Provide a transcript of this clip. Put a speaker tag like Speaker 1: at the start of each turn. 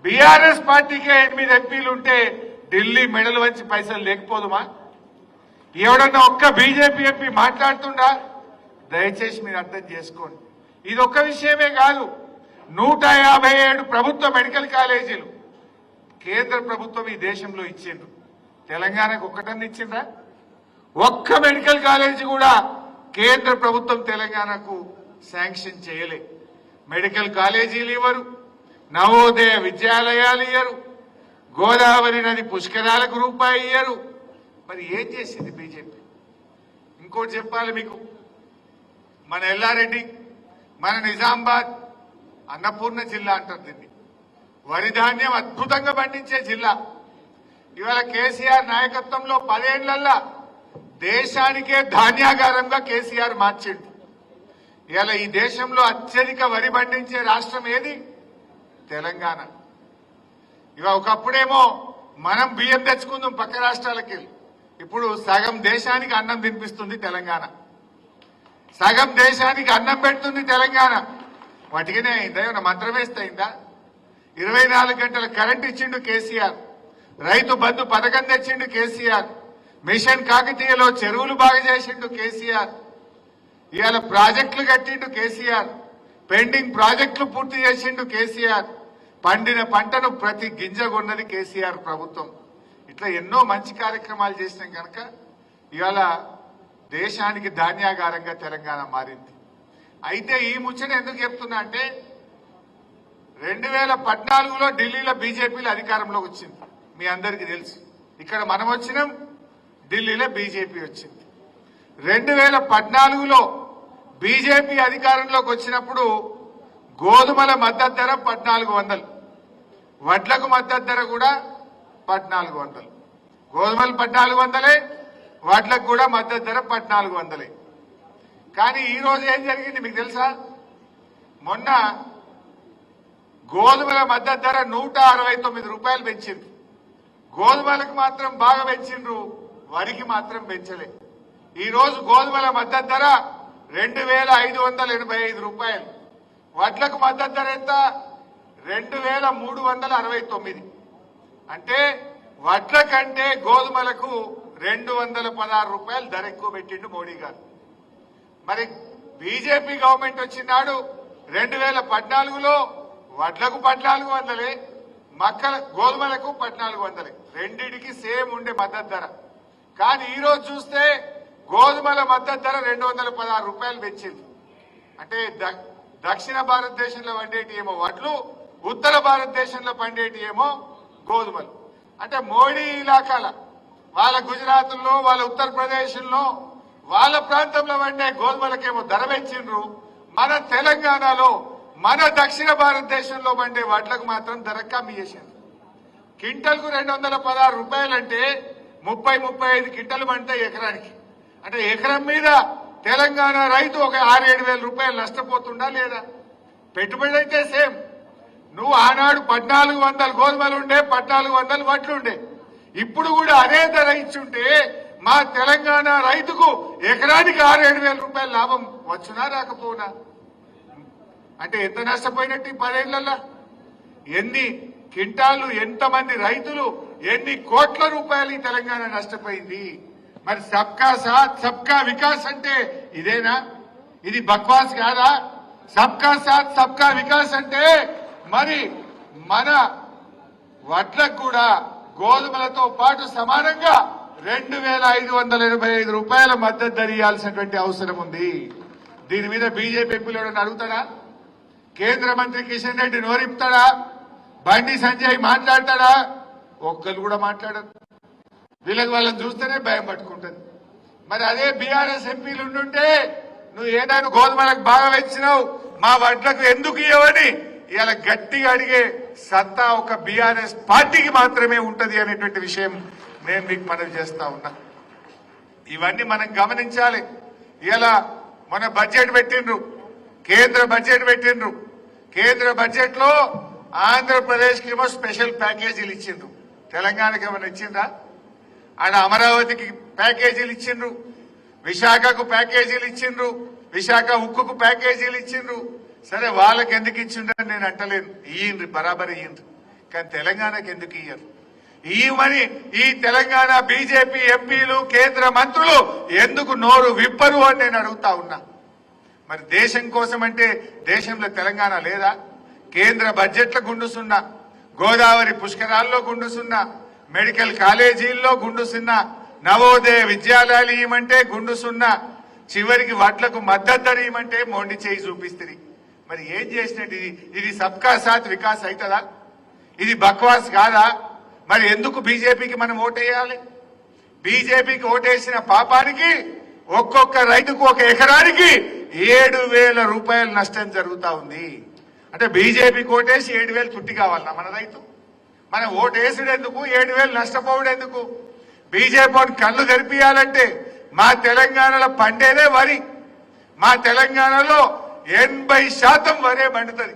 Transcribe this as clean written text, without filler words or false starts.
Speaker 1: BRS పార్టీకే 8 ఎంపీలు ఉంటే ఢిల్లీ మెడలు వంచి పైసలు లేకపోదుమా? ఎవడన్నా ఒక్క బీజేపీ ఎంపీ మాట్లాడుతుండా? దయచేసి మీరు అర్థం చేసుకోండి. ఇది ఒక్క విషయమే కాదు, 157 ప్రభుత్వ మెడికల్ కాలేజీలు కేంద్ర ప్రభుత్వం ఈ దేశంలో ఇచ్చిండ్రు. తెలంగాణకు ఒక్కటన్నా ఇచ్చిండ్రా? ఒక్క మెడికల్ కాలేజీ కూడా కేంద్ర ప్రభుత్వం తెలంగాణకు శాంక్షన్ చేయలే. మెడికల్ కాలేజీలు ఇవ్వరు, నవోదయ విద్యాలయాలు ఇయ్యరు, గోదావరి నది పుష్కరాలకు రూపాయి ఇయ్యరు. మరి ఏం చేసింది బీజేపీ? ఇంకోటి చెప్పాలి మీకు, మన ఎల్లారెడ్డి, మన నిజామాబాద్ అన్నపూర్ణ జిల్లా అంటారు దీన్ని. వరి ధాన్యం అద్భుతంగా పండించే జిల్లా. ఇవాళ కేసీఆర్ నాయకత్వంలో 10 ఏళ్లల్లా దేశానికే ధాన్యాగారంగా కేసీఆర్ మార్చిండు. ఇవాళ ఈ దేశంలో అత్యధిక వరి పండించే రాష్ట్రం ఏది? తెలంగాణ. ఇవాళ ఒకప్పుడేమో మనం బియ్యం తెచ్చుకుందాం పక్క రాష్ట్రాలకి, ఇప్పుడు సగం దేశానికి అన్నం తినిపిస్తుంది తెలంగాణ, సగం దేశానికి అన్నం పెడుతుంది తెలంగాణ. వాటికినే అయిందా? ఏమన్నా మంత్రం వేస్తే అయిందా? 24 గంటల కరెంట్ ఇచ్చిండు కేసీఆర్, రైతు బంధు పథకం తెచ్చిండు కేసీఆర్, మిషన్ కాకతీయలో చెరువులు బాగా చేసిండు కేసీఆర్, ఇవాళ ప్రాజెక్టులు కట్టిండు కేసీఆర్, పెండింగ్ ప్రాజెక్టులు పూర్తి చేసిండు కేసీఆర్, పండిన పంటను ప్రతి గింజ కొన్నది కేసీఆర్ ప్రభుత్వం. ఇట్లా ఎన్నో మంచి కార్యక్రమాలు చేసినాం కనుక ఇవాళ దేశానికి ధాన్యాగారంగా తెలంగాణ మారింది. అయితే ఈ ముచ్చట ఎందుకు చెప్తున్నా అంటే 2014లో ఢిల్లీలో బీజేపీలో అధికారంలోకి వచ్చింది, మీ అందరికీ తెలుసు. ఇక్కడ మనం వచ్చినాం, ఢిల్లీలో బీజేపీ వచ్చింది. 2014లో బీజేపీ అధికారంలోకి వచ్చినప్పుడు గోధుమల మద్దతు ధర 1400, వడ్లకు మద్దతు ధర కూడా 1400. గోధుమలు 1400, వడ్లకు కూడా మద్దతు ధర 1400. కానీ ఈ రోజు ఏం జరిగింది మీకు తెలుసా? మొన్న గోధుమల మద్దతు ధర 169 రూపాయలు పెంచిండ్రు. గోధుమలకు మాత్రం బాగా పెంచిండ్రు, వరికి మాత్రం పెంచలే. ఈ రోజు గోధుమల మద్దతు ధర 2585 రూపాయలు, వడ్లకు మద్దతు ధర ఎంత? 2369. అంటే వడ్ల కంటే గోధుమలకు 216 రూపాయలు ధర ఎక్కువ పెట్టిండు మోడీ గారు. మరి బీజేపీ గవర్నమెంట్ వచ్చినాడు 2014లో వడ్లకు 1400, గోధుమలకు 1400, రెండిటికి సేమ్ ఉండే మద్దతు ధర. కానీ ఈ రోజు చూస్తే గోధుమల మద్దతు ధర 216 రూపాయలు పెంచింది. అంటే దక్షిణ భారతదేశంలో పండేటి ఏమో వడ్లు, ఉత్తర భారతదేశంలో పండేటి ఏమో గోధుమలు. అంటే మోడీ ఇలాకాల వాళ్ళ గుజరాత్లో, వాళ్ళ ఉత్తరప్రదేశ్లో, వాళ్ళ ప్రాంతంలో పండే గోధుమలకేమో ధర పెంచిండ్రు. మన తెలంగాణలో, మన దక్షిణ భారతదేశంలో పండే వడ్లకు మాత్రం ధర కమ్మి చేసిండ్రు. క్వింటల్కు 216 రూపాయలంటే 30-35 క్వింటలు పండుతాయి ఎకరానికి. అంటే ఎకరం మీద తెలంగాణ రైతు ఒక 6-7 వేల రూపాయలు నష్టపోతుండా లేదా? పెట్టుబడి అయితే సేమ్. నువ్వు ఆనాడు 1400 గోధుమలు ఉండే, 1400 వడ్లుండే. ఇప్పుడు కూడా అదే ధర ఇచ్చుంటే మా తెలంగాణ రైతుకు ఎకరానికి 6-7 వేల రూపాయల లాభం వచ్చునా రాకపోనా? అంటే ఎంత నష్టపోయినట్టు 10 ఏళ్లలో? ఎన్ని క్వింటాలు, ఎంతమంది రైతులు, ఎన్ని కోట్ల రూపాయలు ఈ తెలంగాణ నష్టపోయింది? మరి సబ్కా సాత్ సబ్కా వికాస్ అంటే ఇదేనా? ఇది బక్వాస్ కాదా? సబ్కా సాత్ సబ్కా వికాస్ అంటే మరి మన వడ్లకు కూడా గోధుమలతో పాటు సమానంగా 2585 రూపాయల మద్దతు ధర ఇవ్వాల్సినటువంటి అవసరం ఉంది. దీని మీద బీజేపీ ఎంపీలు అడుగుతాడా? కేంద్ర మంత్రి కిషన్ రెడ్డి నోరిపుతాడా? బండి సంజయ్ మాట్లాడతాడా? ఒక్కరు కూడా మాట్లాడరు. వీళ్ళకి వాళ్ళని చూస్తేనే భయం పట్టుకుంటుంది. మరి అదే బీఆర్ఎస్ ఎంపీలు ఉండుంటే నువ్వు ఏదైనా గోధుమలకు బాగా పెంచినావు, మా వడ్లకు ఎందుకు ఇవ్వని ఇలా గట్టిగా అడిగే సత్తా ఒక బీఆర్ఎస్ పార్టీకి మాత్రమే ఉంటది అనేటువంటి విషయం నేను మీకు మనవి చేస్తా ఉన్నా. ఇవన్నీ మనం గమనించాలి. ఇలా మన బడ్జెట్ పెట్టిండ్రు, కేంద్ర బడ్జెట్ పెట్టిండ్రు. కేంద్ర బడ్జెట్ లో ఆంధ్రప్రదేశ్ కి ఏమో స్పెషల్ ప్యాకేజీలు ఇచ్చిండ్రు, తెలంగాణకి ఏమైనా ఇచ్చిండ్రా? ఆడ అమరావతికి ప్యాకేజీలు ఇచ్చిండ్రు, విశాఖకు ప్యాకేజీలు ఇచ్చిండ్రు, విశాఖ ఉక్కుకు ప్యాకేజీలు ఇచ్చిండ్రు. సరే వాళ్ళకి ఎందుకు ఇచ్చిండ్రని నేను అంటలేను, ఇయ్యండ్రి, బరాబర్ ఇయ్యండ్రి. కానీ తెలంగాణకు ఎందుకు ఇయ్యరు? ఇవ్వమని ఈ తెలంగాణ బీజేపీ ఎంపీలు కేంద్ర మంత్రులు ఎందుకు నోరు విప్పరు అని నేను అడుగుతా ఉన్నా. మరి దేశం కోసం అంటే దేశంలో తెలంగాణ లేదా? కేంద్ర బడ్జెట్లో గుండుసున్నా, గోదావరి పుష్కరాల్లో గుండుసున్నా, మెడికల్ కాలేజీల్లో గుండుసున్నా, నవోదయ విద్యాలయాలు ఇవ్వమంటే గుండుసున్నా, చివరికి వడ్లకు మద్దతు ధర ఇవ్వమంటే మొండి చేయి చూపిస్తుంది. మరి ఏం చేసినట్టు ఇది సబ్కా సాత్ వికాస్ అవుతుందా? ఇది బక్వాస్ కాదా? మరి ఎందుకు బీజేపీకి మనం ఓటేయాలి? బీజేపీకి ఓటేసిన పాపానికి ఒక్కొక్క రైతుకు ఒక ఎకరానికి 7,000 రూపాయలు నష్టం జరుగుతా ఉంది. అంటే బీజేపీకి ఓటేసి 7,000 చుట్టి కావాలన్నా మన రైతు? మనం ఓటేసుడు ఎందుకు, 7,000 నష్టపోవడం ఎందుకు? బీజేపీని కళ్ళు తెరిపియాలంటే మా తెలంగాణలో పండేదే వరి. మా తెలంగాణలో 80% వరే పండుతుంది.